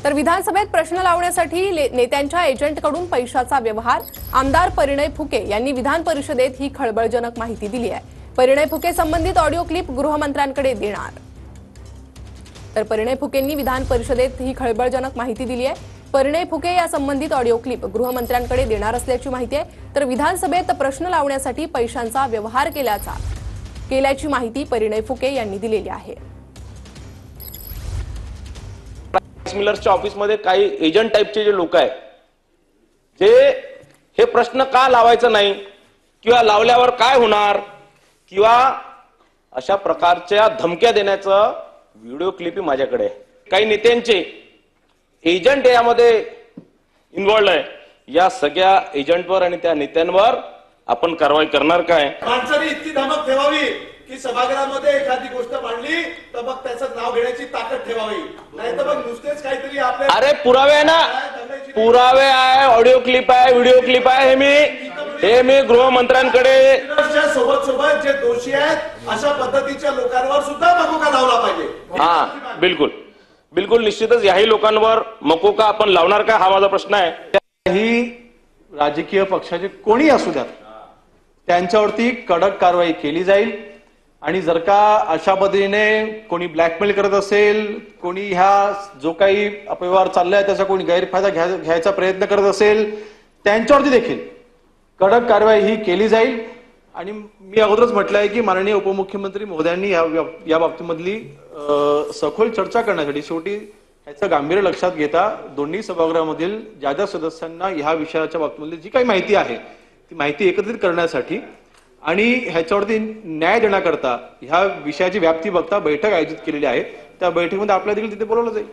तर विधानसभेत प्रश्न लावण्यासाठी नेत्यांच्या एजंटकडून पैशाचा व्यवहार, आमदार परिणय फुके यांनी विधान परिषदेत ही खळबळजनक माहिती दिली आहे। परिणय फुके संबंधित ऑडिओ क्लिप गृहमंत्र्यांकडे देणार। तर परिणय फुकेंनी विधान परिषदेत ही खळबळजनक माहिती दिली आहे। परिणय फुके या संबंधित ऑडिओ क्लिप गृहमंत्र्यांकडे देणार असल्याची माहिती आहे। तर विधानसभेत प्रश्न लावण्यासाठी पैशांचा व्यवहार केल्याची माहिती परिणय फुके यांनी दिलेली आहे। मिलर्सच्या ऑफिसमध्ये काही एजंट टाइपचे जे लोक आहेत, जे हे प्रश्न का लावायचं नाही किंवा लावल्यावर काय होणार किंवा अशा प्रकारच्या धमक्या देण्याचं व्हिडिओ क्लिप माझ्याकडे आहे। काही नेत्यांचे एजंट यामध्ये इन्व्हॉल्ड आहे। या सगळ्या एजंटवर आणि त्या नेत्यांवर आपण कारवाई करणार काय? माणसाने इतकी धमक ठेवावी की सभागृहामध्ये एखादी गोष्ट मांडली तर मग त्याचं नाव घेण्याची ताकद ठेवावी, नाही तर मग नुसतेच काहीतरी आपल्या अरे पुरावे आहे ना, पुरावे आहे, ऑडिओ क्लिप आहे, व्हिडिओ क्लिप आहे। हे मी गृहमंत्र्यांकडे सोबत जे दोषी आहेत अशा पद्धतीच्या लोकांवर सुद्धा मकोका लावला पाहिजे। हा, बिलकुल निश्चितच याही लोकांवर मकोका आपण लावणार का, हा माझा प्रश्न आहे। ही राजकीय पक्षाचे कोणी असू द्यात, त्यांच्यावरती कडक कारवाई केली जाईल। आणि जर का अशा पद्धतीने कोणी ब्लॅकमेल करत असेल, कोणी ह्या जो काही अपव्यवहार चाललाय त्याचा कोणी गैरफायदा घ्यायचा प्रयत्न करत असेल, त्यांच्यावरती देखील कडक कारवाई ही केली जाईल। आणि मी अगोदरच म्हटलंय की माननीय उपमुख्यमंत्री महोदयांनी या बाबतीमधली सखोल चर्चा करण्यासाठी, शेवटी ह्याचं गांभीर्य लक्षात घेता दोन्ही सभागृहामधील ज्या सदस्यांना ह्या विषयाच्या बाबतीमधली जी काही माहिती आहे ती माहिती एकत्रित करण्यासाठी आणि ह्याच्यावरती न्याय देण्याकरता ह्या विषयाची व्याप्ती बघता बैठक आयोजित केलेली आहे। त्या बैठकीमध्ये आपल्या देखील तिथे बोलवलं जाईल।